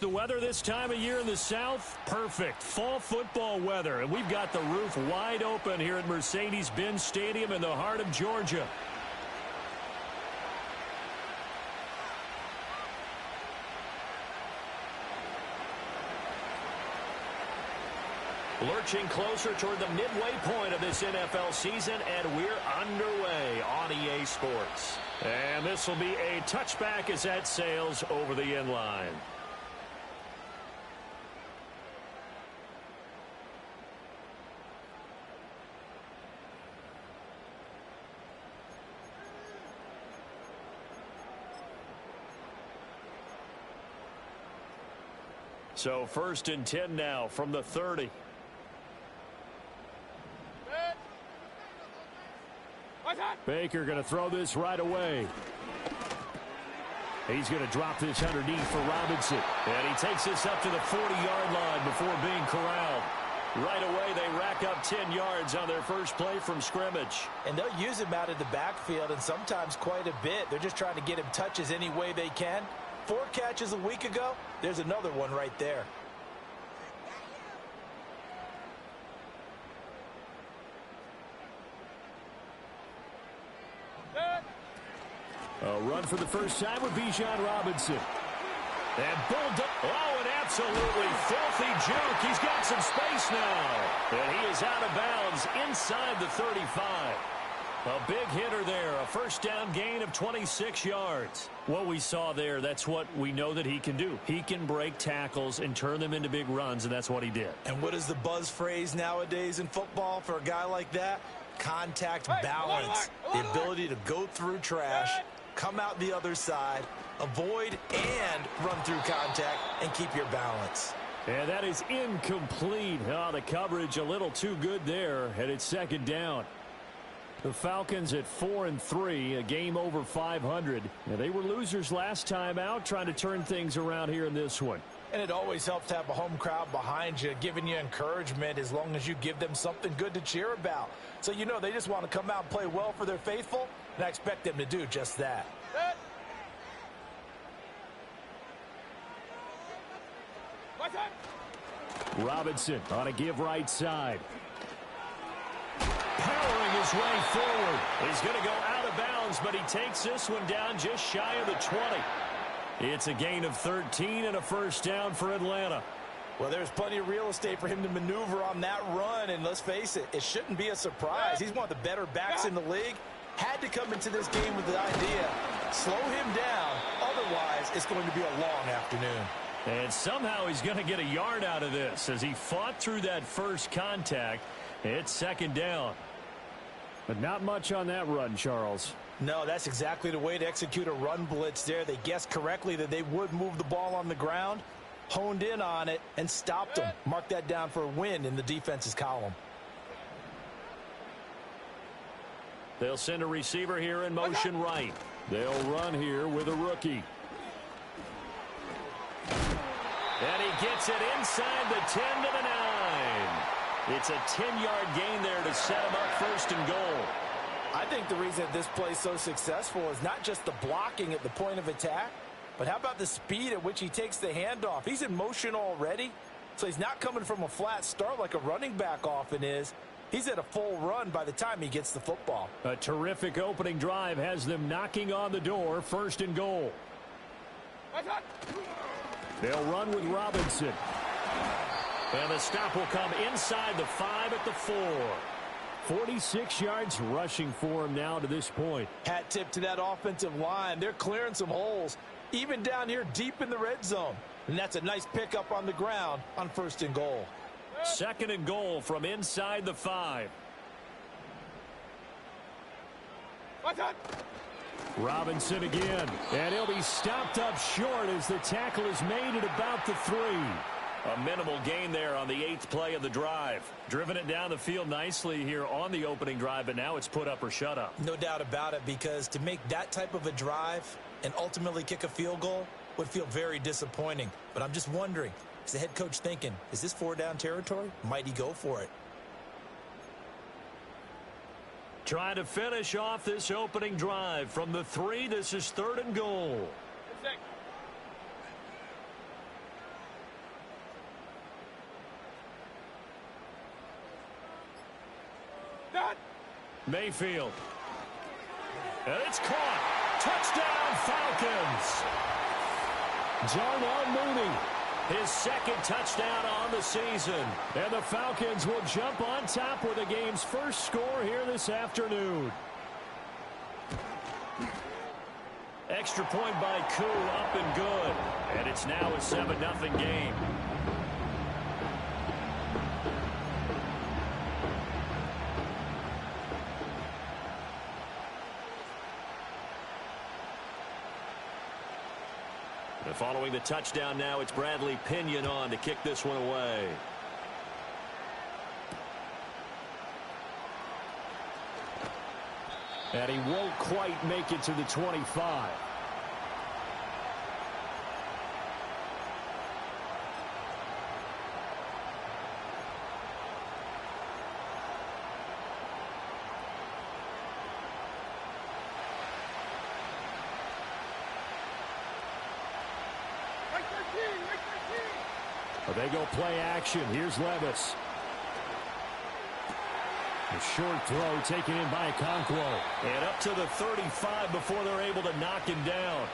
The weather this time of year in the South, perfect. Fall football weather. And we've got the roof wide open here at Mercedes-Benz Stadium in the heart of Georgia. Lurching closer toward the midway point of this NFL season, and we're underway on EA Sports. And this will be a touchback as that sails over the end line. So 1st and 10 now from the 30. Baker going to throw this right away. He's going to drop this underneath for Robinson. And he takes this up to the 40-yard line before being corralled. Right away, they rack up 10 yards on their first play from scrimmage. And they'll use him out of the backfield, and sometimes quite a bit. They're just trying to get him touches any way they can. 4 catches a week ago, there's another one right there. A run for the first time with Bijan Robinson. And bulldog. Oh, an absolutely filthy juke. He's got some space now. And he is out of bounds inside the 35. A big hitter there. A first down gain of 26 yards. What we saw there, that's what we know that he can do. He can break tackles and turn them into big runs, and that's what he did. And what is the buzz phrase nowadays in football for a guy like that? Contact balance. The ability to go through trash, come out the other side, avoid and run through contact, and keep your balance. And that is incomplete. Oh, the coverage a little too good there, and it's 2nd down. The Falcons at 4-3, a game over 500. Now, they were losers last time out, trying to turn things around here in this one. And it always helps to have a home crowd behind you, giving you encouragement as long as you give them something good to cheer about. So you know they just want to come out and play well for their faithful, and I expect them to do just that. Robinson on a give right side. Powering his way forward. He's going to go out of bounds, but he takes this one down just shy of the 20. It's a gain of 13 and a first down for Atlanta. Well, there's plenty of real estate for him to maneuver on that run, and let's face it, it shouldn't be a surprise. He's one of the better backs in the league. Had to come into this game with the idea, slow him down, otherwise it's going to be a long afternoon. And somehow he's going to get a yard out of this as he fought through that first contact. It's 2nd down. But not much on that run, Charles. No, that's exactly the way to execute a run blitz there. They guessed correctly that they would move the ball on the ground, honed in on it, and stopped them. Mark that down for a win in the defense's column. They'll send a receiver here in motion right. They'll run here with a rookie. And he gets it inside the 10 to the 9. It's a 10-yard gain there to set him up 1st and goal. I think the reason that this play is so successful is not just the blocking at the point of attack, but how about the speed at which he takes the handoff? He's in motion already, so he's not coming from a flat start like a running back often is. He's at a full run by the time he gets the football. A terrific opening drive has them knocking on the door, 1st and goal. They'll run with Robinson. And the stop will come inside the 5 at the 4. 46 yards rushing for him now to this point. Hat tip to that offensive line. They're clearing some holes, even down here deep in the red zone. And that's a nice pickup on the ground on 1st and goal. 2nd and goal from inside the 5. Robinson again. And he'll be stopped up short as the tackle is made at about the 3. A minimal gain there on the 8th play of the drive. Driven it down the field nicely here on the opening drive, but now it's put up or shut up. No doubt about it, because to make that type of a drive and ultimately kick a field goal would feel very disappointing. But I'm just wondering, is the head coach thinking, is this 4-down territory? Might he go for it? Trying to finish off this opening drive from the 3. This is 3rd and goal. Mayfield. And it's caught. Touchdown, Falcons. Darnell Mooney, his second touchdown on the season. And the Falcons will jump on top with the game's first score here this afternoon. Extra point by Koo, up and good. And it's now a 7-0 game. And following the touchdown now, it's Bradley Pinion on to kick this one away. And he won't quite make it to the 25. They go play action. Here's Levis. A short throw taken in by Okonkwo. And up to the 35 before they're able to knock him down.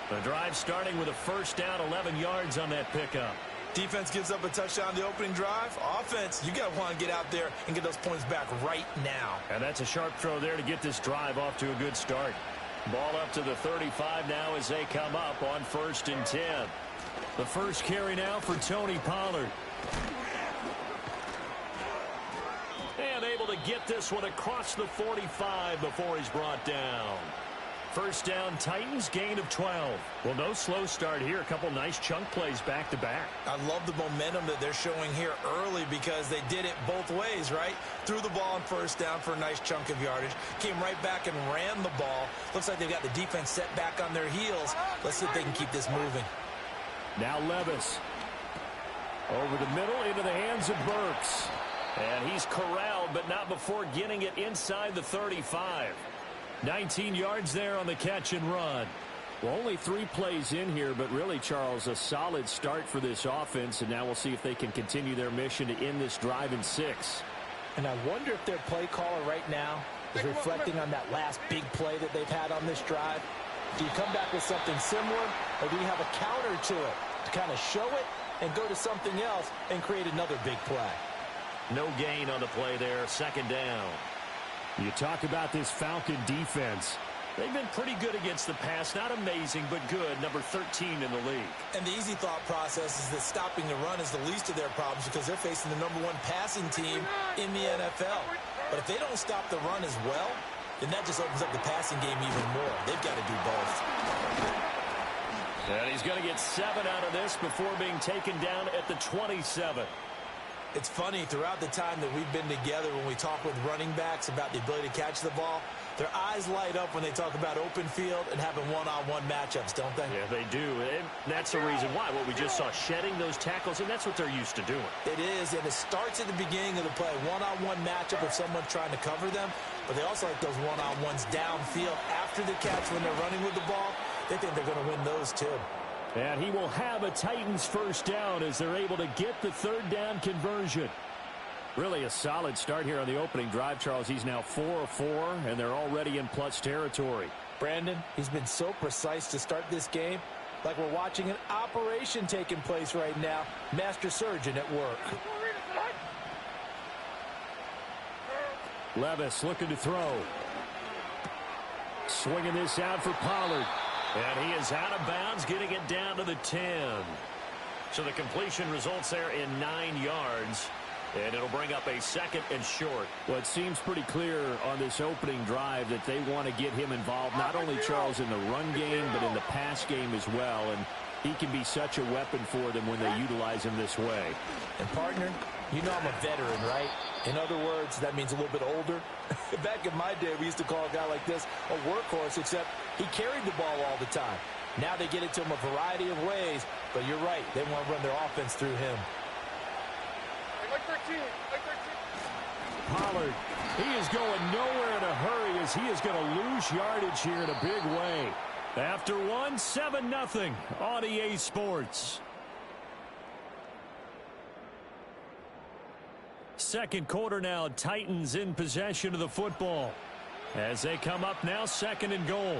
The drive starting with a first down, 11 yards on that pickup. Defense gives up a touchdown the opening drive. Offense, you got to want to get out there and get those points back right now. And that's a sharp throw there to get this drive off to a good start. Ball up to the 35 now as they come up on 1st and 10. The first carry now for Tony Pollard. And able to get this one across the 45 before he's brought down. First down, Titans, gain of 12. Well, no slow start here. A couple nice chunk plays back-to-back. I love the momentum that they're showing here early because they did it both ways, right? Threw the ball on first down for a nice chunk of yardage. Came right back and ran the ball. Looks like they've got the defense set back on their heels. Let's see if they can keep this moving. Now Levis. Over the middle into the hands of Burks. And he's corralled, but not before getting it inside the 35. 19 yards there on the catch and run. Well, only 3 plays in here, but really, Charles, a solid start for this offense. And now we'll see if they can continue their mission to end this drive in 6. And I wonder if their play caller right now is reflecting on that last big play that they've had on this drive. Do you come back with something similar, or do you have a counter to it to kind of show it and go to something else and create another big play? No gain on the play there, 2nd down. You talk about this Falcon defense. They've been pretty good against the pass. Not amazing, but good. Number 13 in the league. And the easy thought process is that stopping the run is the least of their problems because they're facing the #1 passing team in the NFL. But if they don't stop the run as well, then that just opens up the passing game even more. They've got to do both. And he's going to get 7 out of this before being taken down at the 27. It's funny, throughout the time that we've been together, when we talk with running backs about the ability to catch the ball, their eyes light up when they talk about open field and having one-on-one matchups, don't they? Yeah, they do. And that's the reason why. What we just saw, shedding those tackles, and that's what they're used to doing. It is, and it starts at the beginning of the play. One-on-one matchup if someone's trying to cover them, but they also like those one-on-ones downfield after the catch when they're running with the ball. They think they're going to win those, too. And he will have a Titans first down as they're able to get the 3rd down conversion. Really a solid start here on the opening drive, Charles. He's now 4 of 4, and they're already in plus territory. Brandon, he's been so precise to start this game, like we're watching an operation taking place right now. Master surgeon at work. Levis looking to throw. Swinging this out for Pollard. And he is out of bounds, getting it down to the 10. So the completion results there in 9 yards. And it'll bring up a 2nd and short. Well, it seems pretty clear on this opening drive that they want to get him involved, not only, Charles, in the run game, but in the pass game as well. And he can be such a weapon for them when they utilize him this way. And, partner, you know I'm a veteran, right? In other words, that means a little bit older. Back in my day, we used to call a guy like this a workhorse, except he carried the ball all the time. Now they get it to him a variety of ways, but you're right. They want to run their offense through him. Pollard, he is going nowhere in a hurry as he is going to lose yardage here in a big way. After 1, 7-0 on EA Sports. Second quarter now, Titans in possession of the football. As they come up now, 2nd and goal.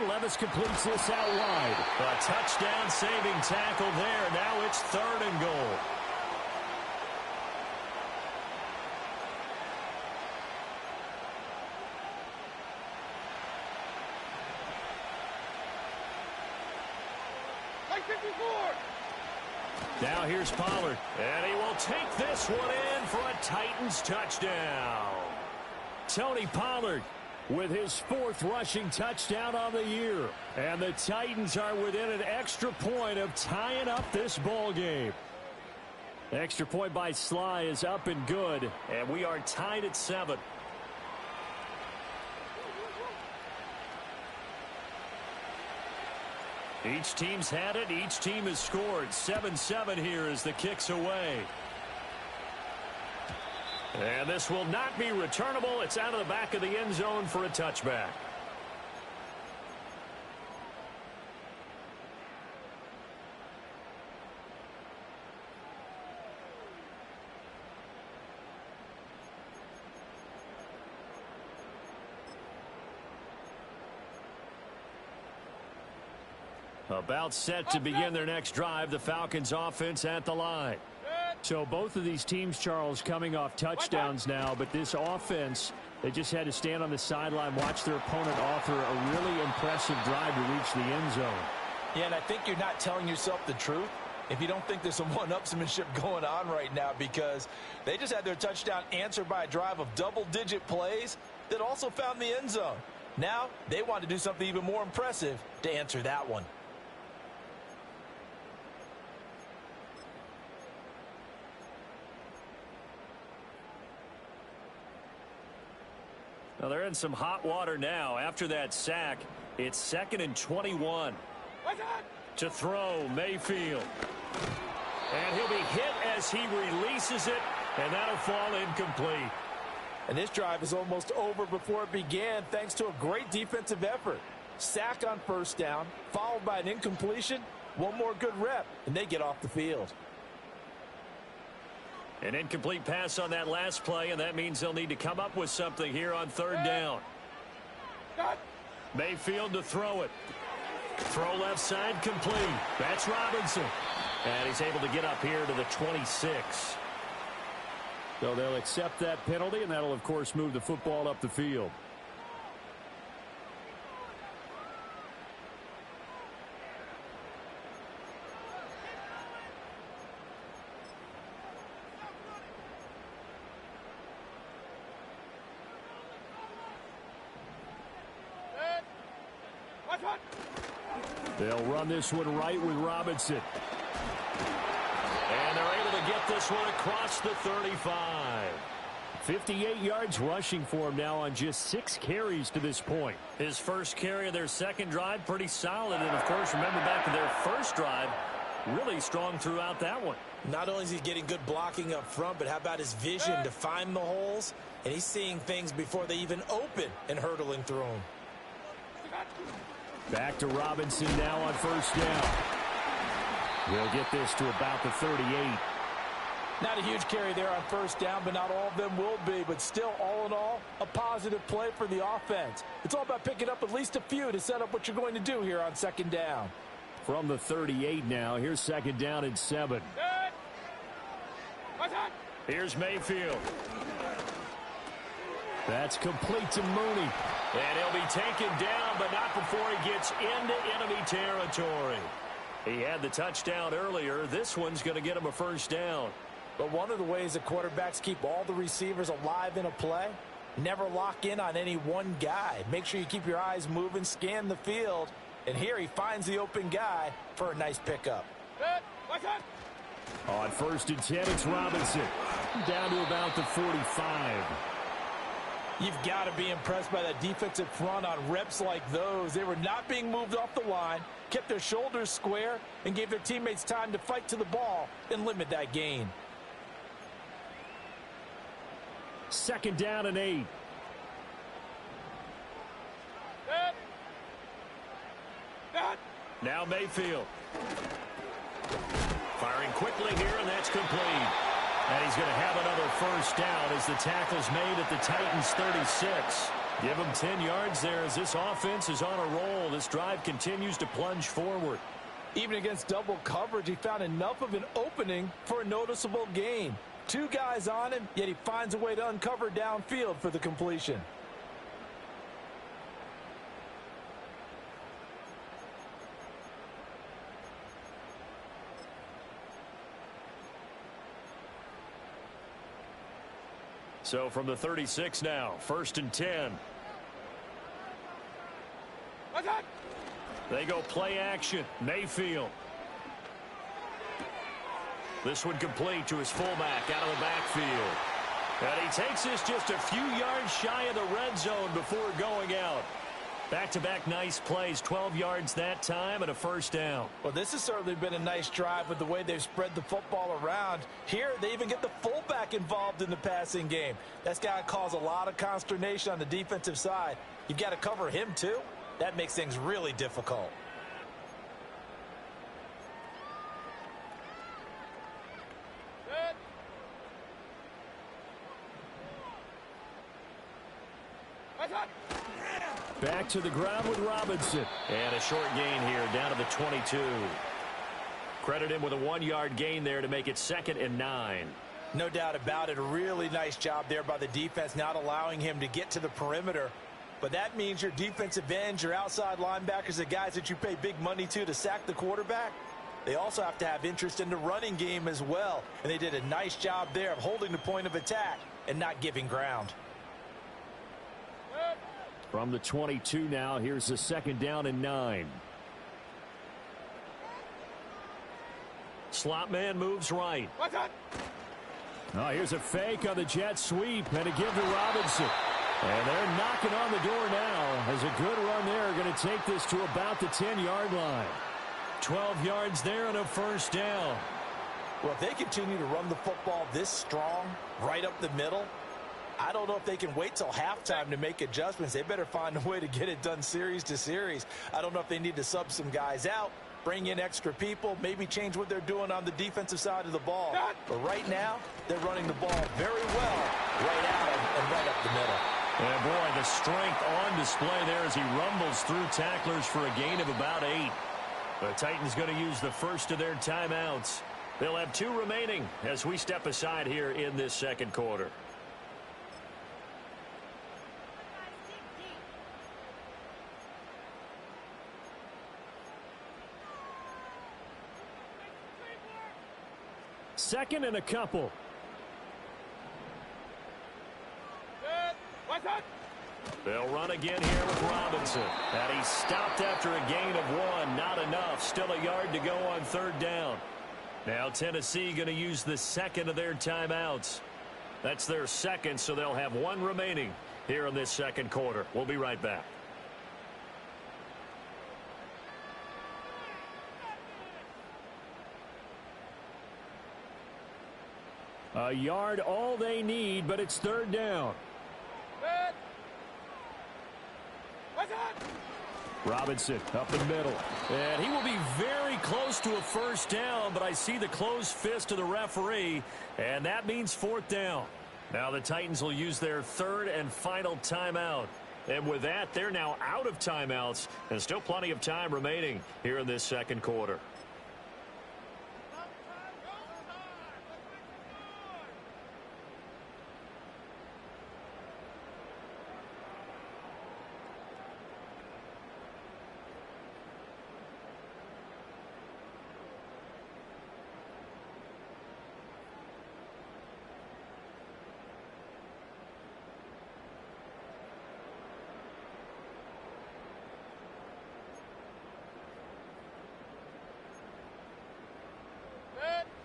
Levis completes this out wide. A touchdown saving tackle there. Now it's 3rd and goal. Now here's Pollard. And he will take this one in for a Titans touchdown. Tony Pollard with his 4th rushing touchdown on the year. And the Titans are within an extra point of tying up this ball game. Extra point by Sly is up and good. And we are tied at 7. Each team's had it. Each team has scored. 7-7 here as the kick's away. And this will not be returnable. It's out of the back of the end zone for a touchback. About set to begin their next drive. The Falcons offense at the line. So both of these teams, Charles, coming off touchdowns now, but this offense, they just had to stand on the sideline, watch their opponent offer a really impressive drive to reach the end zone. Yeah, and I think you're not telling yourself the truth if you don't think there's some one-upsmanship going on right now, because they just had their touchdown answered by a drive of double-digit plays that also found the end zone. Now they want to do something even more impressive to answer that one. Well, they're in some hot water now. After that sack, it's 2nd and 21. To throw, Mayfield. And he'll be hit as he releases it, and that'll fall incomplete. And this drive is almost over before it began, thanks to a great defensive effort. Sack on 1st down, followed by an incompletion. One more good rep, and they get off the field. An incomplete pass on that last play, and that means they'll need to come up with something here on 3rd down. Mayfield to throw it. Throw left side complete. That's Robinson. And he's able to get up here to the 26. So they'll accept that penalty, and that'll, of course, move the football up the field. They'll run this one right with Robinson. And they're able to get this one across the 35. 58 yards rushing for him now on just 6 carries to this point. His first carry of their second drive, pretty solid. And, of course, remember back to their first drive, really strong throughout that one. Not only is he getting good blocking up front, but how about his vision to find the holes? And he's seeing things before they even open and hurtling through them. Back to Robinson now on 1st down. We'll get this to about the 38. Not a huge carry there on 1st down, but not all of them will be. But still, all in all, a positive play for the offense. It's all about picking up at least a few to set up what you're going to do here on 2nd down. From the 38 now, here's 2nd down and 7. Here's Mayfield. That's complete to Mooney. And he'll be taken down, but not before he gets into enemy territory. He had the touchdown earlier. This one's going to get him a 1st down. But one of the ways that quarterbacks keep all the receivers alive in a play, never lock in on any one guy. Make sure you keep your eyes moving, scan the field. And here he finds the open guy for a nice pickup. On 1st and 10, it's Robinson. Down to about the 45. You've got to be impressed by that defensive front on reps like those. They were not being moved off the line, kept their shoulders square, and gave their teammates time to fight to the ball and limit that gain. 2nd down and 8. Now Mayfield. Firing quickly here, and that's complete. And he's going to have another first down as the tackle's made at the Titans' 36. Give him 10 yards there as this offense is on a roll. This drive continues to plunge forward. Even against double coverage, he found enough of an opening for a noticeable gain. Two guys on him, yet he finds a way to uncover downfield for the completion. So from the 36 now, 1st and 10. They go play action. Mayfield. This one complete to his fullback out of the backfield. And he takes this just a few yards shy of the red zone before going out. Back-to-back nice plays, 12 yards that time and a first down. Well, this has certainly been a nice drive with the way they've spread the football around. Here, they even get the fullback involved in the passing game. That's got to cause a lot of consternation on the defensive side. You've got to cover him, too. That makes things really difficult. Back to the ground with Robinson. And a short gain here down to the 22. Credit him with a 1-yard gain there to make it 2nd and 9. No doubt about it. A really nice job there by the defense, not allowing him to get to the perimeter. But that means your defensive ends, your outside linebackers, the guys that you pay big money to sack the quarterback, they also have to have interest in the running game as well. And they did a nice job there of holding the point of attack and not giving ground. From the 22 now, here's the 2nd down and 9. Slot man moves right. Oh, here's a fake on the jet sweep and a give to Robinson. And they're knocking on the door now as a good run there. Going to take this to about the 10-yard line. 12 yards there and a first down. Well, if they continue to run the football this strong, right up the middle, I don't know if they can wait till halftime to make adjustments. They better find a way to get it done series to series. I don't know if they need to sub some guys out, bring in extra people, maybe change what they're doing on the defensive side of the ball. But right now, they're running the ball very well right out and right up the middle. And boy, the strength on display there as he rumbles through tacklers for a gain of about 8. The Titans going to use the first of their timeouts. They'll have 2 remaining as we step aside here in this 2nd quarter. Second and a couple. They'll run again here with Robinson. And he's stopped after a gain of 1. Not enough. Still a yard to go on 3rd down. Now Tennessee going to use the 2nd of their timeouts. That's their 2nd, so they'll have 1 remaining here in this 2nd quarter. We'll be right back. A yard all they need, but it's 3rd down. Robinson up the middle. And he will be very close to a first down, but I see the closed fist of the referee, and that means 4th down. Now the Titans will use their 3rd and final timeout. And with that, they're now out of timeouts, and still plenty of time remaining here in this 2nd quarter.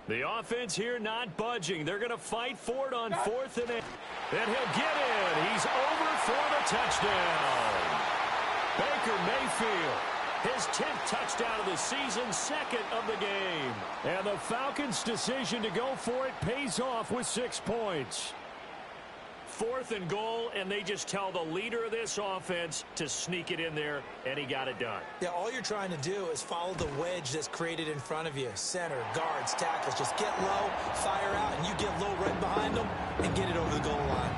The offense here not budging. They're going to fight for it on 4th and 8. And he'll get in. He's over for the touchdown. Baker Mayfield, his 10th touchdown of the season, 2nd of the game. And the Falcons' decision to go for it pays off with 6 points. 4th and goal, and they just tell the leader of this offense to sneak it in there, and he got it done. Yeah, all you're trying to do is follow the wedge that's created in front of you. Center, guards, tackles. Just get low, fire out, and you get low right behind them and get it over the goal line.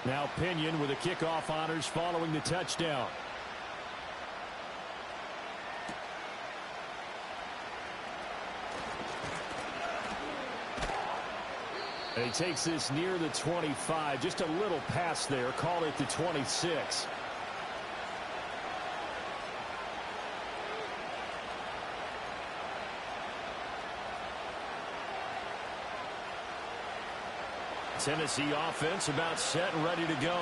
Now Pinion with the kickoff honors following the touchdown. And he takes this near the 25. Just a little pass there. Call it the 26. Tennessee offense about set and ready to go.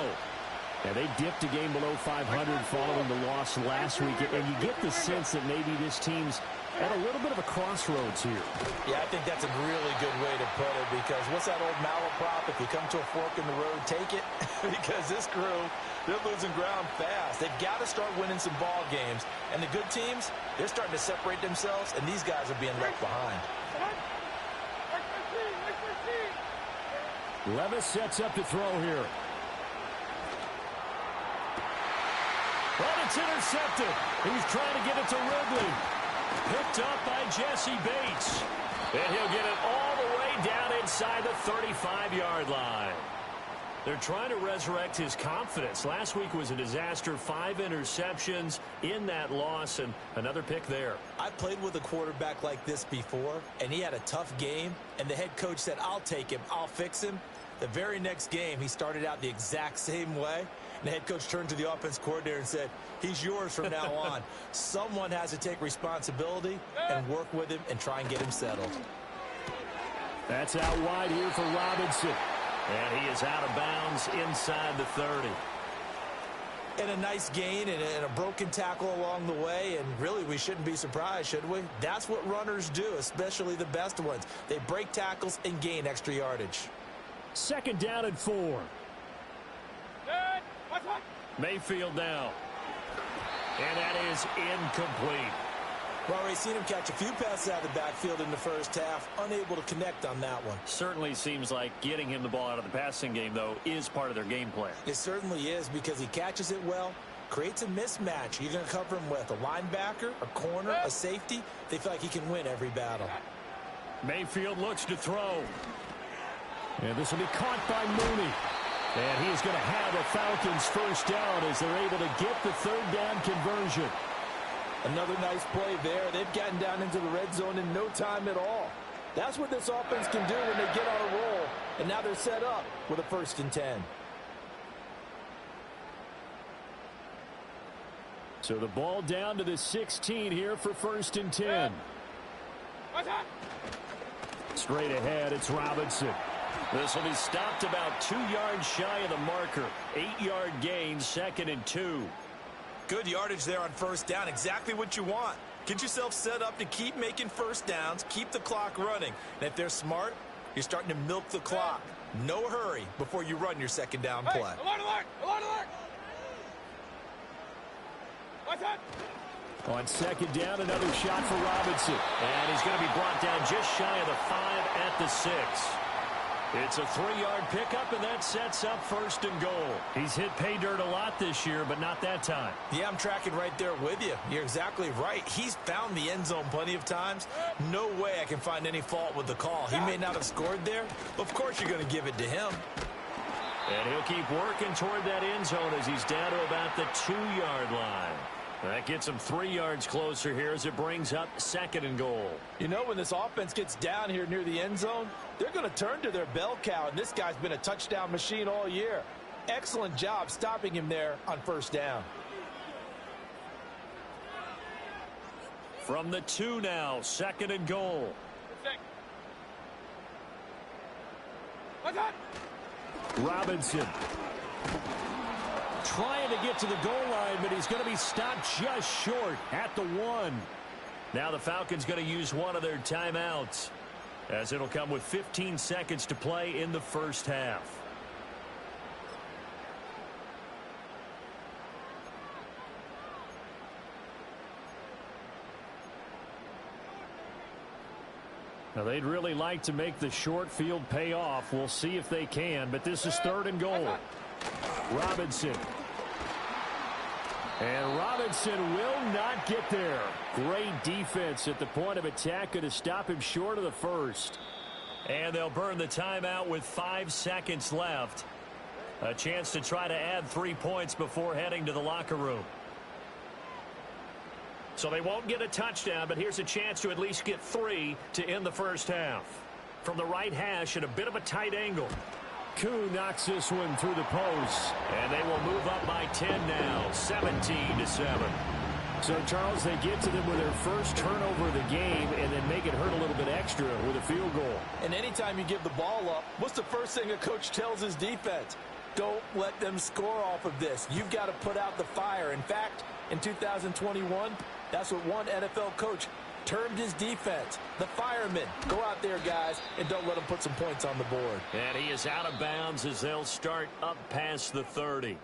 And they dipped a game below 500 following the loss last week. And you get the sense that maybe this team's at a little bit of a crossroads here. Yeah, I think that's a really good way to put it, because what's that old malaprop? If you come to a fork in the road, take it. Because this crew, they're losing ground fast. They've got to start winning some ball games. And the good teams, they're starting to separate themselves, and these guys are being left behind. Levis sets up to throw here. But it's intercepted. He's trying to get it to Ridley. Picked up by Jesse Bates. And he'll get it all the way down inside the 35-yard line. They're trying to resurrect his confidence. Last week was a disaster. 5 interceptions in that loss, and another pick there. I've played with a quarterback like this before, and he had a tough game, and the head coach said, I'll take him, I'll fix him. The very next game, he started out the exact same way. And the head coach turned to the offense coordinator and said, he's yours from now on. Someone has to take responsibility and work with him and try and get him settled. That's out wide here for Robinson. And he is out of bounds inside the 30. And a nice gain and a broken tackle along the way. And really, we shouldn't be surprised, should we? That's what runners do, especially the best ones. They break tackles and gain extra yardage. 2nd down and 4. Mayfield now. And that is incomplete. Well, we've seen him catch a few passes out of the backfield in the first half, unable to connect on that one. Certainly seems like getting him the ball out of the passing game, though, is part of their game plan. It certainly is, because he catches it well, creates a mismatch. You're going to cover him with a linebacker, a corner, a safety. They feel like he can win every battle. Mayfield looks to throw. And this will be caught by Mooney. And he is going to have a Falcons first down as they're able to get the 3rd down conversion. Another nice play there. They've gotten down into the red zone in no time at all. That's what this offense can do when they get on a roll. And now they're set up with a 1st and 10. So the ball down to the 16 here for 1st and 10. Straight ahead, it's Robinson. This will be stopped about 2 yards shy of the marker. 8-yard gain, 2nd and 2. Good yardage there on 1st down. Exactly what you want. Get yourself set up to keep making 1st downs, keep the clock running. And if they're smart, you're starting to milk the clock. No hurry before you run your 2nd down play. Alert, alert, alert, alert. What's that? On 2nd down, another shot for Robinson. And he's going to be brought down just shy of the 5 at the 6. It's a 3-yard pickup, and that sets up 1st and goal. He's hit pay dirt a lot this year, but not that time. Yeah, I'm tracking right there with you. You're exactly right. He's found the end zone plenty of times. No way I can find any fault with the call. He may not have scored there, but of course you're going to give it to him. And he'll keep working toward that end zone as he's down to about the 2-yard line. That gets him 3 yards closer here as it brings up 2nd and goal. You know, when this offense gets down here near the end zone, they're going to turn to their bell cow, and this guy's been a touchdown machine all year. Excellent job stopping him there on 1st down. From the 2 now, 2nd and goal. What's that? Robinson trying to get to the goal line, but he's going to be stopped just short at the 1. Now the Falcons going to use one of their timeouts, as it'll come with 15 seconds to play in the first half. Now, they'd really like to make the short field pay off. We'll see if they can, but this is 3rd and goal. Robinson. And Robinson will not get there. Great defense at the point of attack. Going to stop him short of the first. And they'll burn the timeout with 5 seconds left. A chance to try to add 3 points before heading to the locker room. So they won't get a touchdown, but here's a chance to at least get 3 to end the first half. From the right hash at a bit of a tight angle. Koo knocks this one through the post. And they will move up by 10 now, 17-7. So, Charles, they get to them with their first turnover of the game and then make it hurt a little bit extra with a field goal. And anytime you give the ball up, what's the first thing a coach tells his defense? Don't let them score off of this. You've got to put out the fire. In fact, in 2021, that's what one NFL coach termed his defense, the firemen. Go out there, guys, and don't let them put some points on the board. And he is out of bounds as they'll start up past the 30.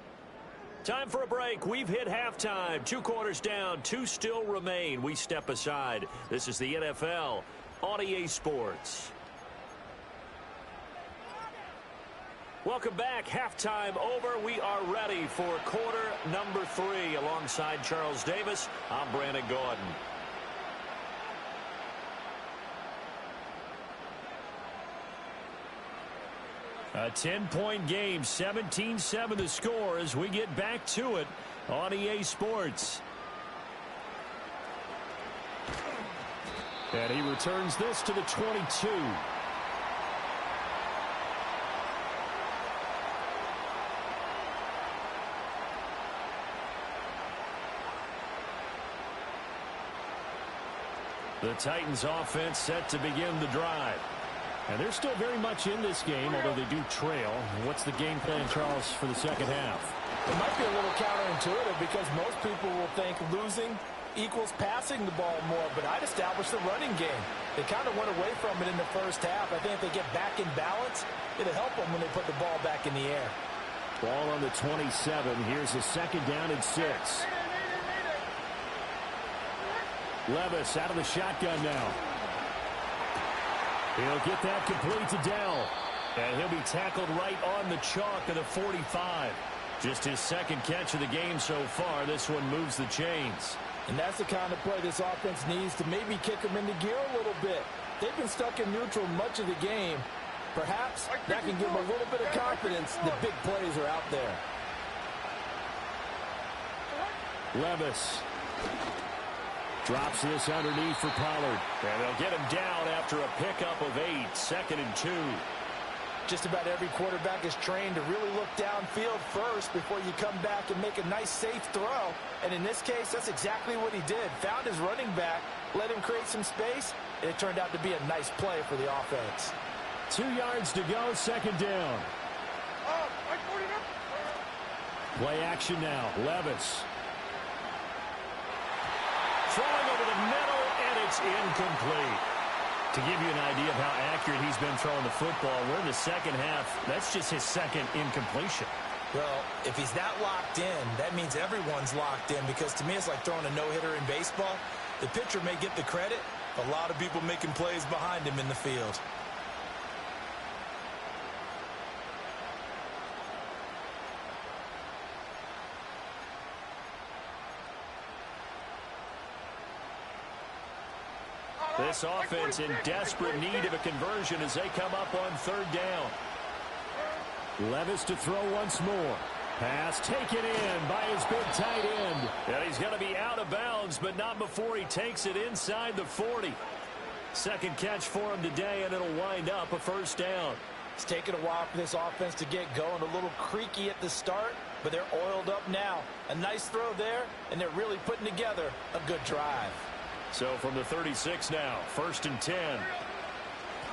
Time for a break. We've hit halftime. 2 quarters down, 2 still remain. We step aside. This is the NFL on EA Sports. Welcome back. Halftime over. We are ready for quarter number 3. Alongside Charles Davis, I'm Brandon Gordon. A 10-point game, 17-7 the score as we get back to it on EA Sports. And he returns this to the 22. The Titans offense set to begin the drive. And they're still very much in this game, although they do trail. What's the game plan, Charles, for the second half? It might be a little counterintuitive because most people will think losing equals passing the ball more, but I'd establish the running game. They kind of went away from it in the first half. I think if they get back in balance, it'll help them when they put the ball back in the air. Ball on the 27. Here's a 2nd down and 6. Levis out of the shotgun now. He'll get that complete to Dell. And he'll be tackled right on the chalk of the 45. Just his 2nd catch of the game so far. This one moves the chains. And that's the kind of play this offense needs to maybe kick them into gear a little bit. They've been stuck in neutral much of the game. Perhaps that can give them a little bit of confidence that big plays are out there. Levis drops this underneath for Pollard. And they'll get him down after a pickup of 8. 2nd and 2. Just about every quarterback is trained to really look downfield first before you come back and make a nice, safe throw. And in this case, that's exactly what he did. Found his running back, let him create some space, and it turned out to be a nice play for the offense. 2 yards to go, 2nd down. Play action now. Levis. Throwing over the middle, and it's incomplete. To give you an idea of how accurate he's been throwing the football, we're in the second half. That's just his 2nd incompletion. Well, if he's that locked in, that means everyone's locked in, because to me it's like throwing a no-hitter in baseball. The pitcher may get the credit, a lot of people making plays behind him in the field. This offense in desperate need of a conversion as they come up on 3rd down. Levis to throw once more. Pass taken in by his big tight end. And he's going to be out of bounds, but not before he takes it inside the 40. 2nd catch for him today, and it'll wind up a 1st down. It's taken a while for this offense to get going. A little creaky at the start, but they're oiled up now. A nice throw there, and they're really putting together a good drive. So from the 36 now, 1st and 10.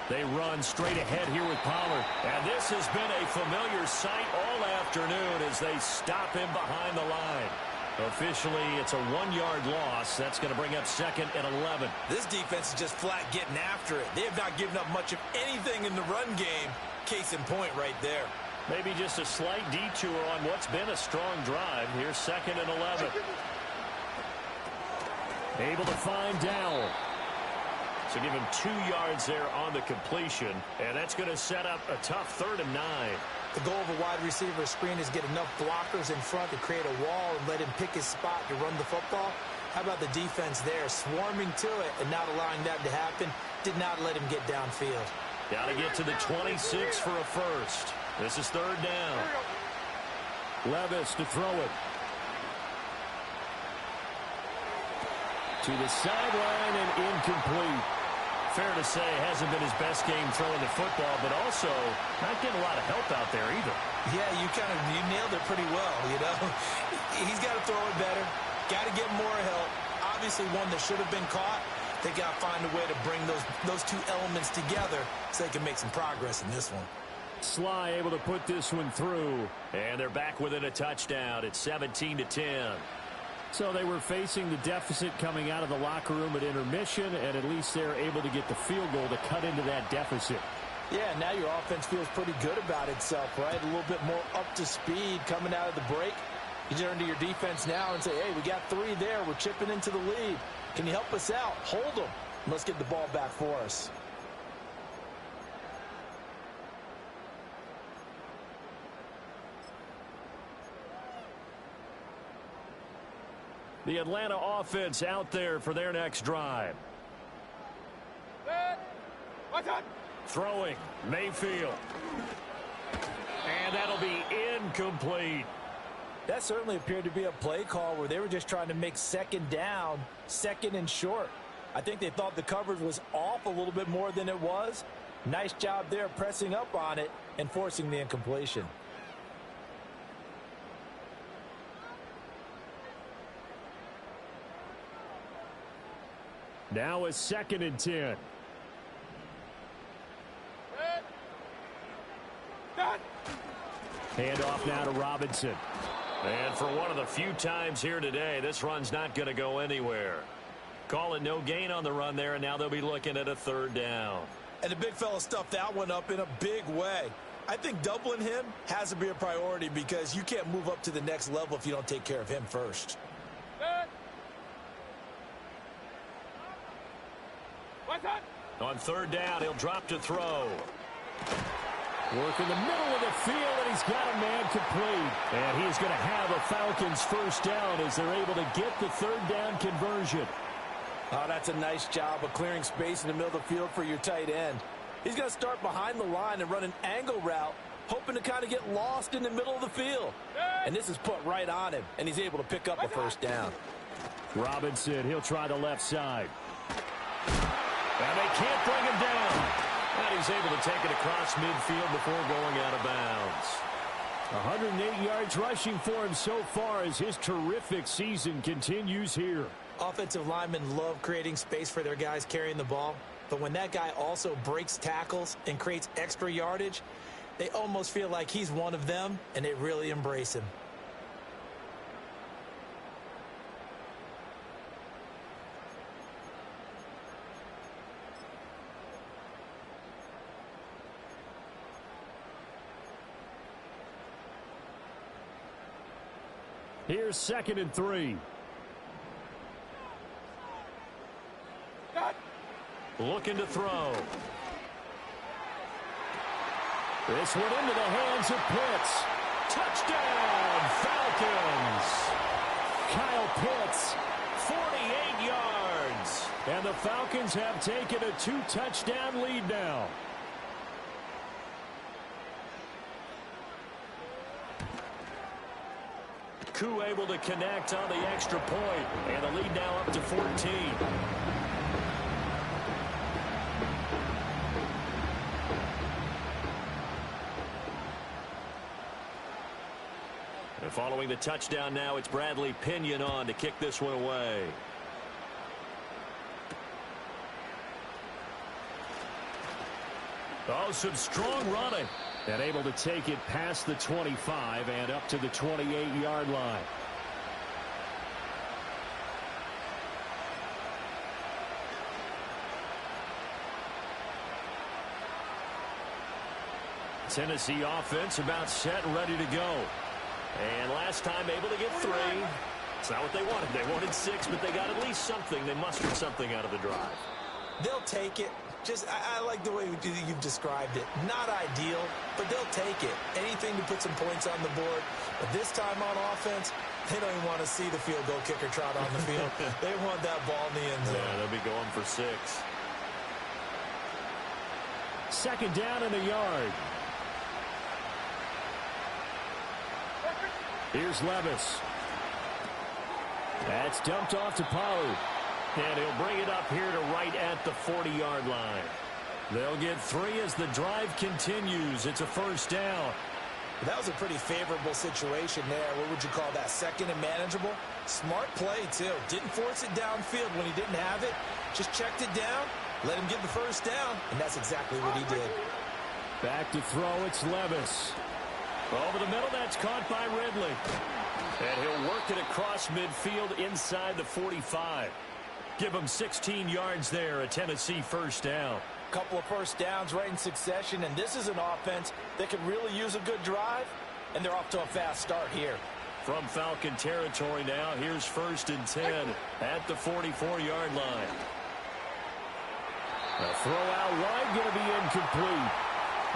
They run straight ahead here with Pollard. And this has been a familiar sight all afternoon as they stop him behind the line. Officially, it's a 1-yard loss. That's going to bring up 2nd and 11. This defense is just flat getting after it. They have not given up much of anything in the run game. Case in point right there. Maybe just a slight detour on what's been a strong drive. Here's 2nd and 11. Able to find Dowell. So give him 2 yards there on the completion, and that's going to set up a tough 3rd and 9. The goal of a wide receiver screen is get enough blockers in front to create a wall and let him pick his spot to run the football. How about the defense there, swarming to it and not allowing that to happen? Did not let him get downfield. Got to get to the 26 for a first. This is 3rd down. Levis to throw it. To the sideline and incomplete. Fair to say, hasn't been his best game throwing the football, but also not getting a lot of help out there either. Yeah, you nailed it pretty well, you know. He's got to throw it better. Got to get more help. Obviously one that should have been caught. They got to find a way to bring those 2 elements together so they can make some progress in this one. Sly able to put this one through. And they're back within a touchdown. It's 17-10. So they were facing the deficit coming out of the locker room at intermission, and at least they're able to get the field goal to cut into that deficit. Yeah, now your offense feels pretty good about itself, right? A little bit more up to speed coming out of the break. You turn to your defense now and say, hey, we got 3 there. We're chipping into the lead. Can you help us out? Hold them. Let's get the ball back for us. The Atlanta offense out there for their next drive. Throwing, Mayfield. And that'll be incomplete. That certainly appeared to be a play call where they were just trying to make 2nd down, 2nd and short. I think they thought the coverage was off a little bit more than it was. Nice job there pressing up on it and forcing the incompletion. Now it's 2nd and 10. Hand off now to Robinson. And for one of the few times here today, this run's not going to go anywhere. Call it no gain on the run there, and now they'll be looking at a 3rd down. And the big fella stuffed that one up in a big way. I think doubling him has to be a priority because you can't move up to the next level if you don't take care of him first. On 3rd down, he'll drop to throw. Work in the middle of the field, and he's got a man complete. And he's going to have a Falcons 1st down as they're able to get the 3rd down conversion. Oh, that's a nice job of clearing space in the middle of the field for your tight end. He's going to start behind the line and run an angle route, hoping to kind of get lost in the middle of the field. And this is put right on him, and he's able to pick up a 1st down. Robinson, he'll try the left side. And they can't bring him down. And he's able to take it across midfield before going out of bounds. 108 yards rushing for him so far as his terrific season continues here. Offensive linemen love creating space for their guys carrying the ball. But when that guy also breaks tackles and creates extra yardage, they almost feel like he's one of them, and they really embrace him. Here's 2nd and 3. Looking to throw. This one into the hands of Pitts. Touchdown, Falcons. Kyle Pitts, 48 yards. And the Falcons have taken a 2-touchdown lead now. Koo able to connect on the extra point, and the lead now up to 14. And following the touchdown now, it's Bradley Pinion on to kick this one away. Oh, some strong running. And able to take it past the 25 and up to the 28-yard line. Tennessee offense about set and ready to go. And last time able to get 3. It's not what they wanted. They wanted 6, but they got at least something. They mustered something out of the drive. They'll take it. I like the way you've described it. Not ideal, but they'll take it. Anything to put some points on the board. But this time on offense, they don't even want to see the field goal kicker trot on the field. They want that ball in the end zone. Yeah, they'll be going for 6. Second down and a yard. Here's Levis. That's dumped off to Pollard. And he'll bring it up here to right at the 40-yard line. They'll get 3 as the drive continues. It's a first down. That was a pretty favorable situation there. What would you call that? Second and manageable? Smart play, too. Didn't force it downfield when he didn't have it. Just checked it down, let him get the first down, and that's exactly what he did. Back to throw, it's Levis. Over the middle, that's caught by Ridley. And he'll work it across midfield inside the 45. Give him 16 yards there, a Tennessee first down. Couple of first downs right in succession, and this is an offense that could really use a good drive, and they're off to a fast start here. From Falcon territory now, here's 1st and 10 at the 44-yard line. A throw out wide, going to be incomplete.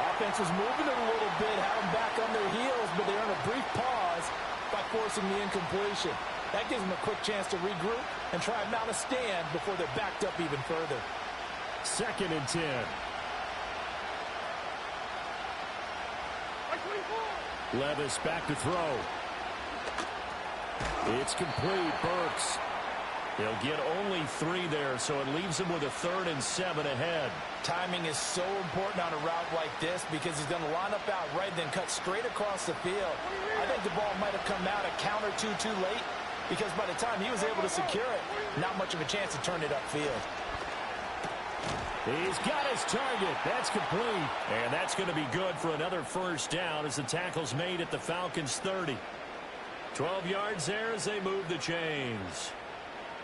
Offense is moving it a little bit, have them back on their heels, but they earn a brief pause by forcing the incompletion. That gives them a quick chance to regroup and try and mount a stand before they're backed up even further. 2nd and 10. Levis back to throw. It's complete. Burks. He'll get only 3 there, so it leaves him with a 3rd and 7 ahead. Timing is so important on a route like this because he's going to line up out right, then cut straight across the field. I think the ball might have come out a count or two too late because by the time he was able to secure it, not much of a chance to turn it upfield. He's got his target. That's complete. And that's going to be good for another first down as the tackle's made at the Falcons' 30. 12 yards there as they move the chains.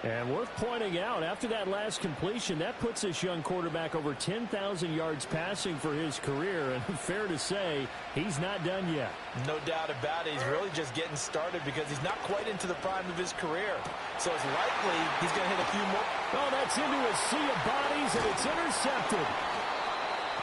And worth pointing out, after that last completion, that puts this young quarterback over 10,000 yards passing for his career. And fair to say, he's not done yet. No doubt about it. He's really just getting started because he's not quite into the prime of his career. So it's likely he's going to hit a few more. Oh, that's into a sea of bodies, and it's intercepted.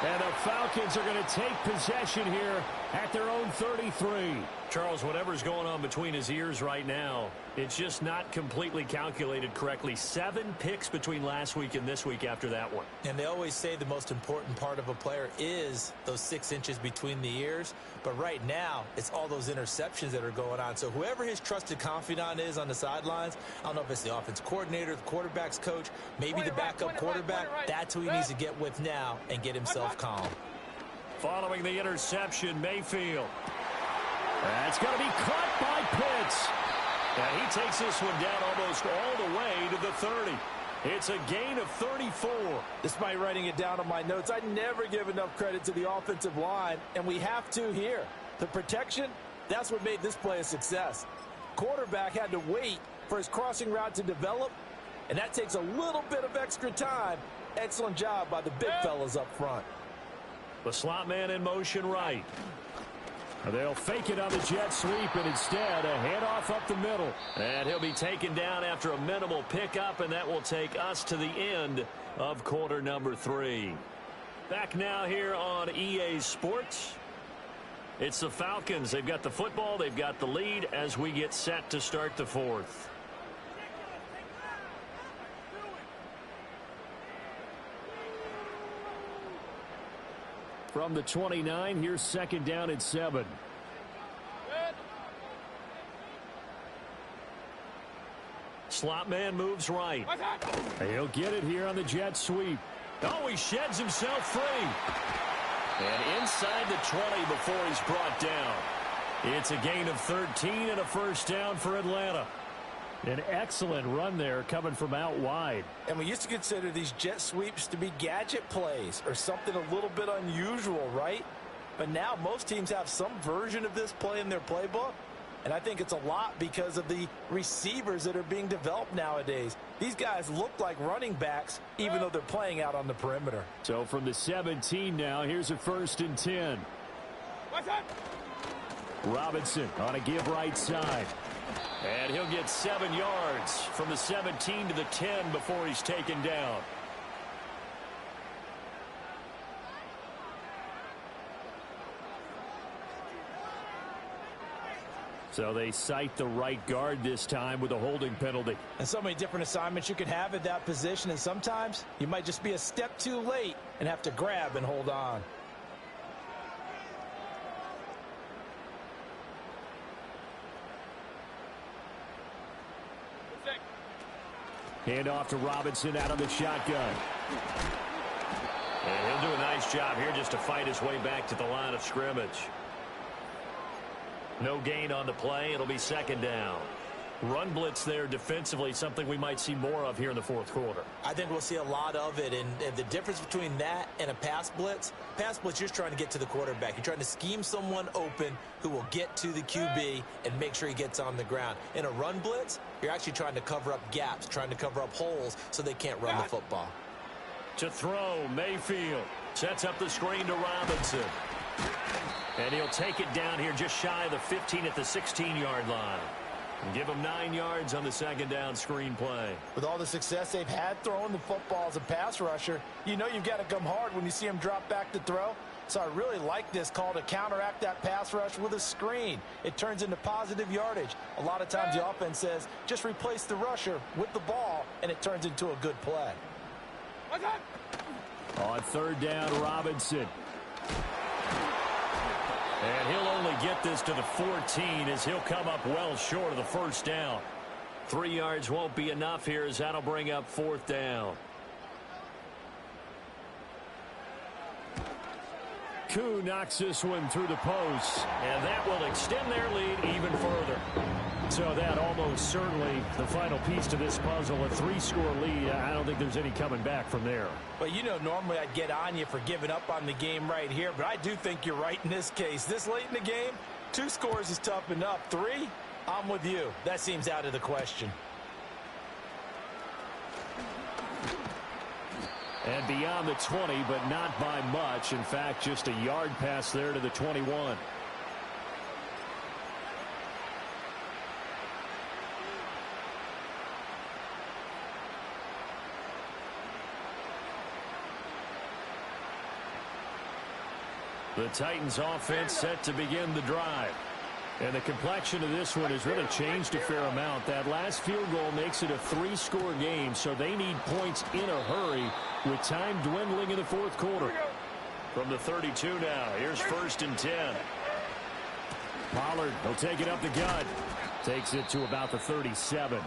And the Falcons are going to take possession here at their own 33. Charles, whatever's going on between his ears right now, it's just not completely calculated correctly. 7 picks between last week and this week after that one. And they always say the most important part of a player is those 6 inches between the ears. But right now, it's all those interceptions that are going on. So whoever his trusted confidant is on the sidelines, I don't know if it's the offense coordinator, the quarterback's coach, maybe the backup quarterback, that's who he needs to get with now and get himself calm. Following the interception, Mayfield. That's going to be caught by Pitts. And he takes this one down almost all the way to the 30. It's a gain of 34. Despite writing it down on my notes, I never give enough credit to the offensive line, and we have to here. The protection, that's what made this play a success. Quarterback had to wait for his crossing route to develop, and that takes a little bit of extra time. Excellent job by the big fellas up front. The slot man in motion right. They'll fake it on the jet sweep, and instead a handoff up the middle. And he'll be taken down after a minimal pickup, and that will take us to the end of quarter number 3. Back now here on EA Sports. It's the Falcons. They've got the football. They've got the lead as we get set to start the 4th. From the 29, here's 2nd down and 7. Slot man moves right. He'll get it here on the jet sweep. Oh, he sheds himself free. And inside the 20 before he's brought down. It's a gain of 13 and a first down for Atlanta. An excellent run there coming from out wide. And we used to consider these jet sweeps to be gadget plays or something a little bit unusual, right? But now most teams have some version of this play in their playbook. And I think it's a lot because of the receivers that are being developed nowadays. These guys look like running backs even though they're playing out on the perimeter. So from the 17 now, here's a 1st and 10. Robinson on a give right side. And he'll get 7 yards from the 17 to the 10 before he's taken down. So they cite the right guard this time with a holding penalty. And so many different assignments you can have at that position, and sometimes you might just be a step too late and have to grab and hold on. Hand off to Robinson out of the shotgun. And he'll do a nice job here just to fight his way back to the line of scrimmage. No gain on the play. It'll be second down. Run blitz there defensively, something we might see more of here in the fourth quarter. I think we'll see a lot of it, and the difference between that and a pass blitz, you're just trying to get to the quarterback. You're trying to scheme someone open who will get to the QB and make sure he gets on the ground. In a run blitz, you're actually trying to cover up gaps, trying to cover up holes so they can't run the football. To throw, Mayfield sets up the screen to Robinson. And he'll take it down here just shy of the 15 at the 16-yard line. And give him 9 yards on the second down screen play. With all the success they've had throwing the football as a pass rusher, you know you've got to come hard when you see him drop back to throw. So I really like this call to counteract that pass rush with a screen. It turns into positive yardage. A lot of times the offense says, just replace the rusher with the ball, and it turns into a good play. On third down, Robinson. And he'll only get this to the 14 as he'll come up well short of the first down. 3 yards won't be enough here as that'll bring up fourth down. Koo knocks this one through the post, and that will extend their lead even further. So that almost certainly the final piece to this puzzle, a 3-score lead. I don't think there's any coming back from there. Well, you know, normally I'd get on you for giving up on the game right here, but I do think you're right in this case. This late in the game, 2 scores is tough enough. 3, I'm with you. That seems out of the question. And beyond the 20, but not by much. In fact, just a yard pass there to the 21. The Titans offense set to begin the drive. And the complexion of this one has really changed a fair amount. That last field goal makes it a 3-score game, so they need points in a hurry with time dwindling in the fourth quarter. From the 32 now, here's 1st and 10. Pollard, he'll take it up the gut. Takes it to about the 37.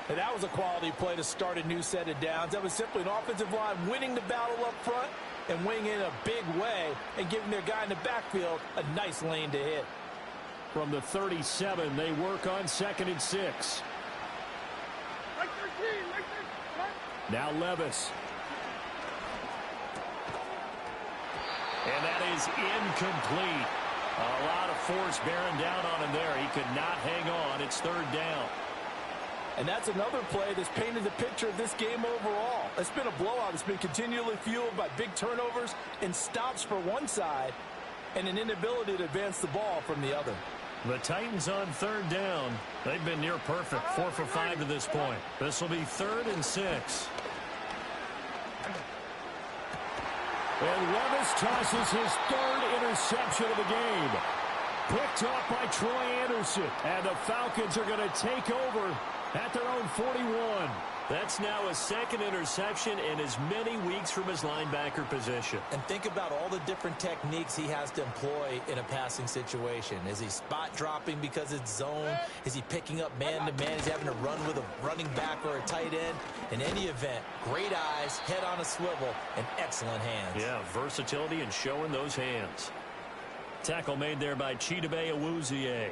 And that was a quality play to start a new set of downs. That was simply an offensive line winning the battle up front and winning in a big way and giving their guy in the backfield a nice lane to hit. From the 37, they work on 2nd and 6. Now Levis. And that is incomplete. A lot of force bearing down on him there. He could not hang on. It's 3rd down. And that's another play that's painted the picture of this game overall. It's been a blowout. It's been continually fueled by big turnovers and stops for one side and an inability to advance the ball from the other. The Titans on 3rd down. They've been near perfect. 4 for 5 to this point. This will be 3rd and 6. And Levis tosses his 3rd interception of the game. Picked off by Troy Anderson. And the Falcons are going to take over at their own 41. That's now a 2nd interception in as many weeks from his linebacker position. And think about all the different techniques he has to employ in a passing situation. Is he spot dropping because it's zone? Is he picking up man-to-man? Is he having to run with a running back or a tight end? In any event, great eyes, head on a swivel, and excellent hands. Yeah, versatility and showing those hands. Tackle made there by Chidobe Awuzie.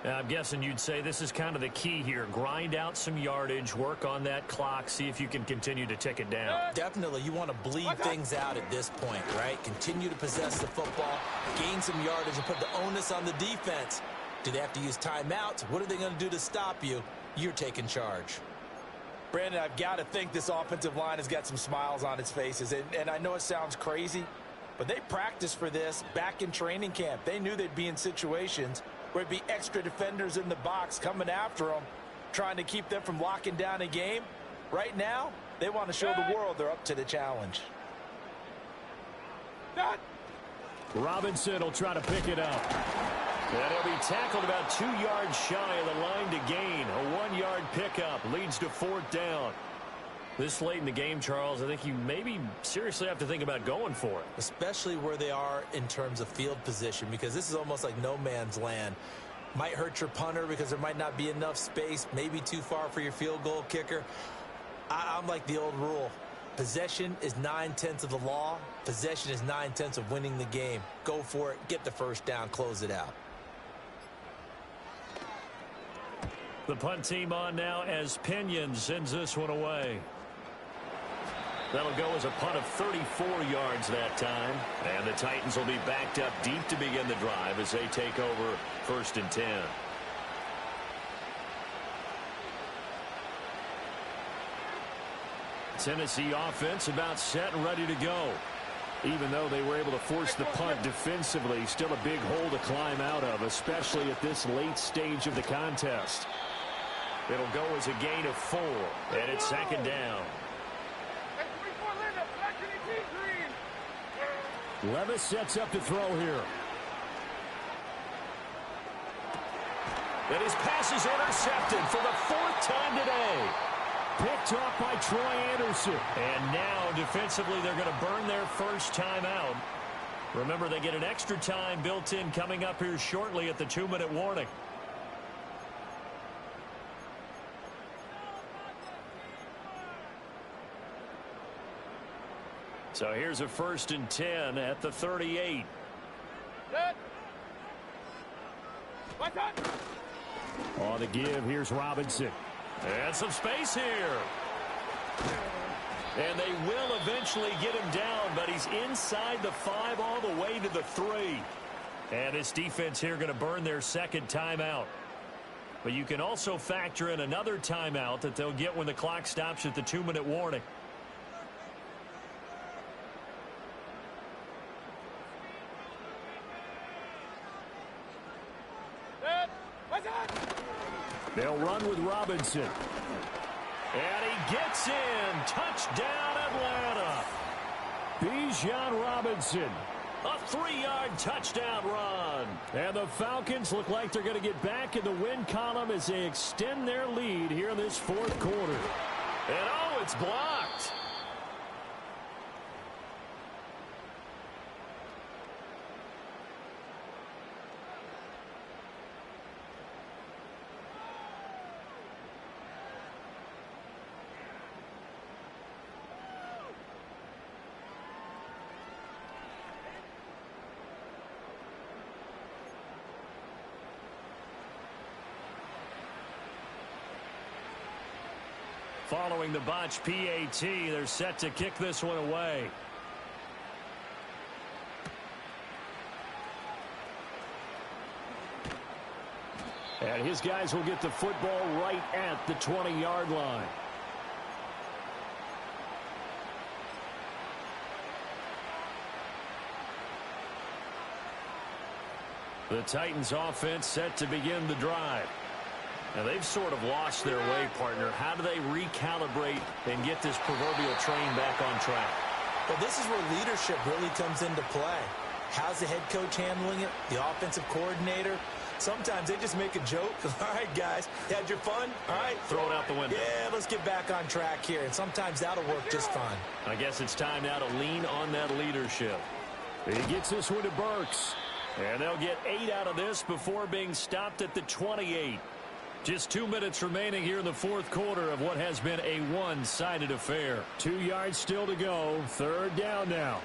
I'm guessing you'd say this is kind of the key here. Grind out some yardage, work on that clock, see if you can continue to tick it down. Definitely, you want to bleed things out at this point, right? Continue to possess the football, gain some yardage, and put the onus on the defense. Do they have to use timeouts? What are they going to do to stop you? You're taking charge. Brandon, I've got to think this offensive line has got some smiles on its faces. And I know it sounds crazy, but they practiced for this back in training camp. They knew they'd be in situations where there'd be extra defenders in the box coming after them, trying to keep them from locking down a game. Right now, they want to show the world they're up to the challenge. Robinson will try to pick it up. And he'll be tackled about 2 yards shy of the line to gain. A 1-yard pickup leads to 4th down. This late in the game, Charles, I think you maybe seriously have to think about going for it. Especially where they are in terms of field position, because this is almost like no man's land. Might hurt your punter because there might not be enough space, maybe too far for your field goal kicker. I'm like the old rule. Possession is 9/10 of the law. Possession is 9/10 of winning the game. Go for it. Get the first down. Close it out. The punt team on now as Pinion sends this one away. That'll go as a punt of 34 yards that time. And the Titans will be backed up deep to begin the drive as they take over 1st and 10. Tennessee offense about set and ready to go. Even though they were able to force the punt defensively, still a big hole to climb out of, especially at this late stage of the contest. It'll go as a gain of 4, and it's 2nd down. Levis sets up to throw here. And his pass is intercepted for the 4th time today. Picked off by Troy Anderson. And now, defensively, they're going to burn their first timeout. Remember, they get an extra time built in coming up here shortly at the 2-minute warning. So here's a 1st and 10 at the 38. Set. What's that? On the give, here's Robinson. And some space here. And they will eventually get him down, but he's inside the 5 all the way to the 3. And this defense here going to burn their 2nd timeout. But you can also factor in another timeout that they'll get when the clock stops at the 2-minute warning. They'll run with Robinson. And he gets in. Touchdown, Atlanta. Bijan Robinson. A 3-yard touchdown run. And the Falcons look like they're going to get back in the win column as they extend their lead here in this 4th quarter. And oh, it's blocked. Following the botch PAT, they're set to kick this one away. And his guys will get the football right at the 20-yard line. The Titans offense set to begin the drive. Now, they've sort of lost their way, partner. How do they recalibrate and get this proverbial train back on track? Well, this is where leadership really comes into play. How's the head coach handling it? The offensive coordinator? Sometimes they just make a joke. All right, guys, had your fun? All right. Throw it out the window. Yeah, let's get back on track here. And sometimes that'll work just fine. I guess it's time now to lean on that leadership. He gets this one to Burks. And they'll get 8 out of this before being stopped at the 28. Just 2 minutes remaining here in the 4th quarter of what has been a one-sided affair. 2 yards still to go. 3rd down now.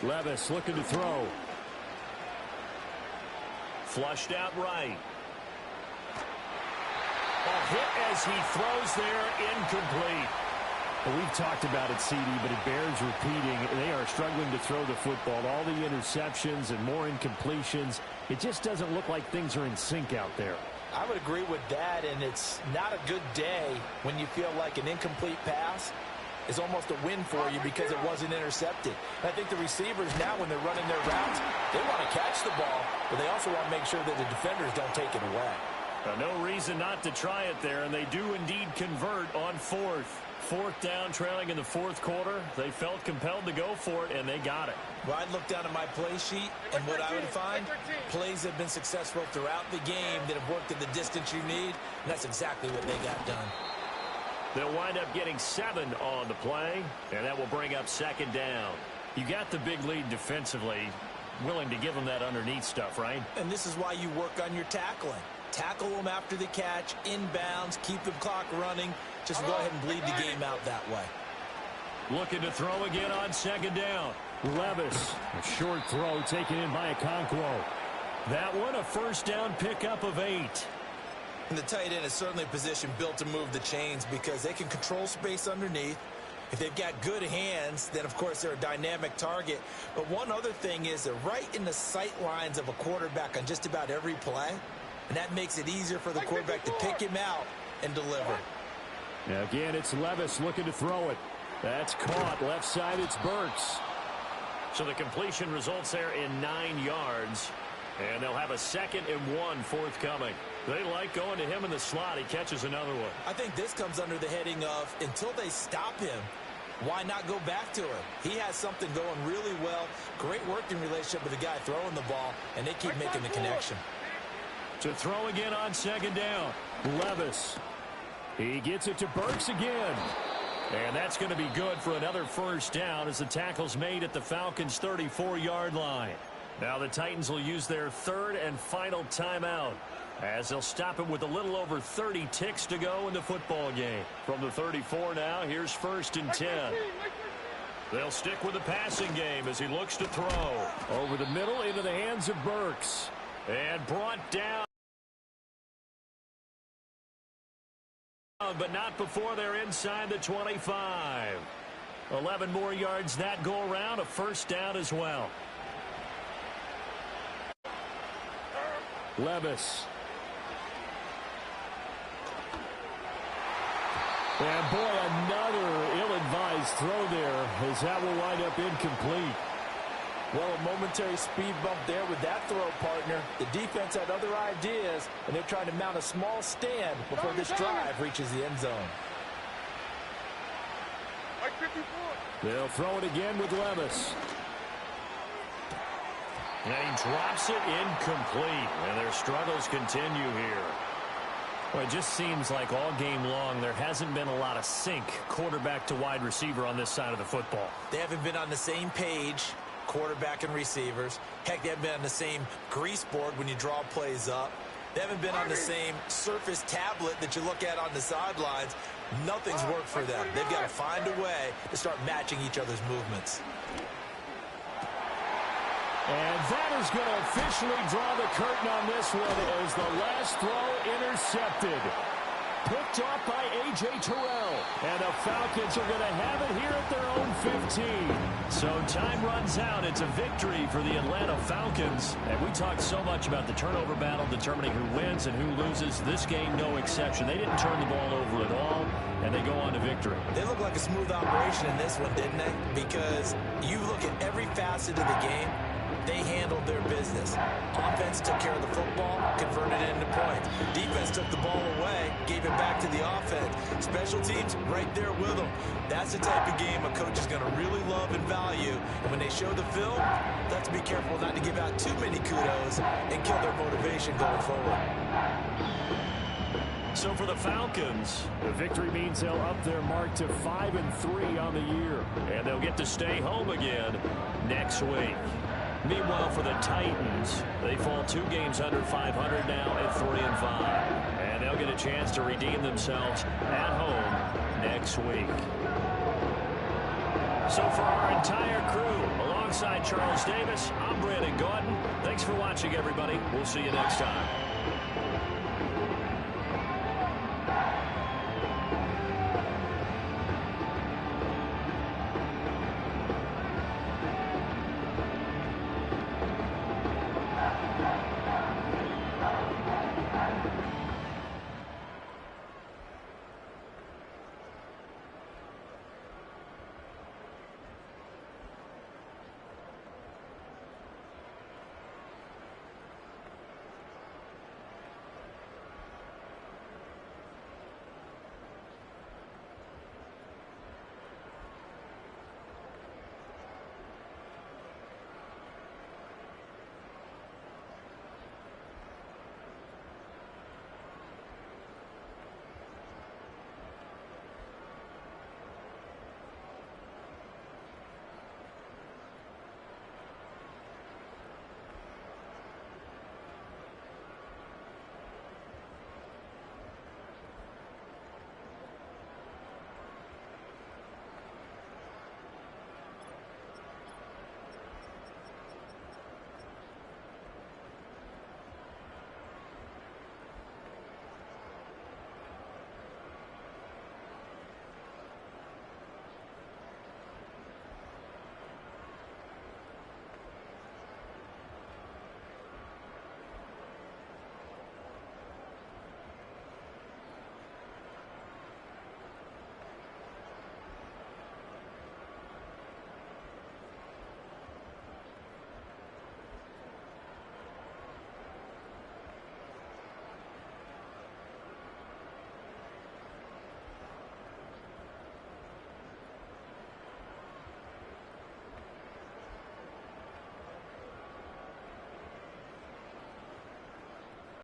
Levis looking to throw. Flushed out right. A hit as he throws there, incomplete. Well, we've talked about it, CD, but it bears repeating. They are struggling to throw the football. All the interceptions and more incompletions. It just doesn't look like things are in sync out there. I would agree with that, and it's not a good day when you feel like an incomplete pass is almost a win for you because it wasn't intercepted. And I think the receivers now, when they're running their routes, they want to catch the ball, but they also want to make sure that the defenders don't take it away. No reason not to try it there, and they do indeed convert on 4th. Fourth down, trailing in the fourth quarter. They felt compelled to go for it, and they got it. Well, I'd look down at my play sheet, and what I would find, plays have been successful throughout the game that have worked at the distance you need, and that's exactly what they got done. They'll wind up getting 7 on the play, and that will bring up second down. You got the big lead defensively, willing to give them that underneath stuff, right? And this is why you work on your tackling. Tackle them after the catch, inbounds, keep the clock running. Just go ahead and bleed the game out that way. Looking to throw again on second down. Levis, a short throw taken in by Okonkwo. That one, a first down pickup of 8. And the tight end is certainly a position built to move the chains because they can control space underneath. If they've got good hands, then, of course, they're a dynamic target. But one other thing is they're right in the sight lines of a quarterback on just about every play. And that makes it easier for the quarterback to pick him out and deliver. Now again, it's Levis looking to throw it. That's caught. Left side, it's Burks. So the completion results there in 9 yards. And they'll have a 2nd and 1 forthcoming. They like going to him in the slot. He catches another one. I think this comes under the heading of until they stop him, why not go back to him? He has something going really well. Great working relationship with the guy throwing the ball, and they keep making the connection. To throw again on second down. Levis. He gets it to Burks again. And that's going to be good for another first down as the tackle's made at the Falcons' 34-yard line. Now the Titans will use their 3rd and final timeout as they'll stop it with a little over 30 ticks to go in the football game. From the 34 now, here's 1st and 10. They'll stick with the passing game as he looks to throw. Over the middle into the hands of Burks. And brought down. But not before they're inside the 25. 11 more yards that go around, a first down as well. Levis. And boy, another ill-advised throw there as that will wind up incomplete. Well, a momentary speed bump there with that throw, partner. The defense had other ideas, and they're trying to mount a small stand before this drive reaches the end zone. They'll throw it again with Levis. And he drops it incomplete, and their struggles continue here. Well, it just seems like all game long there hasn't been a lot of sync quarterback to wide receiver on this side of the football. They haven't been on the same page, quarterback and receivers. Heck, they haven't been on the same grease board when you draw plays up. They haven't been on the same surface tablet that you look at on the sidelines. Nothing's worked for them. They've got to find a way to start matching each other's movements. And that is going to officially draw the curtain on this one as the last throw intercepted. Picked off by A.J. Terrell. And the Falcons are going to have it here at their own 15. So time runs out. It's a victory for the Atlanta Falcons. And we talked so much about the turnover battle, determining who wins and who loses. This game, no exception. They didn't turn the ball over at all, and they go on to victory. They look like a smooth operation in this one, didn't they? Because you look at every facet of the game, they handled their business. Offense took care of the football, converted it into points. Defense took the ball away, gave it back to the offense. Special teams right there with them. That's the type of game a coach is going to really love and value. And when they show the film, they have to be careful not to give out too many kudos and kill their motivation going forward. So for the Falcons, the victory means they'll up their mark to 5-3 on the year. And they'll get to stay home again next week. Meanwhile, for the Titans, they fall 2 games under 500 now at 3-5. And they'll get a chance to redeem themselves at home next week. So for our entire crew, alongside Charles Davis, I'm Brandon Gordon. Thanks for watching, everybody. We'll see you next time.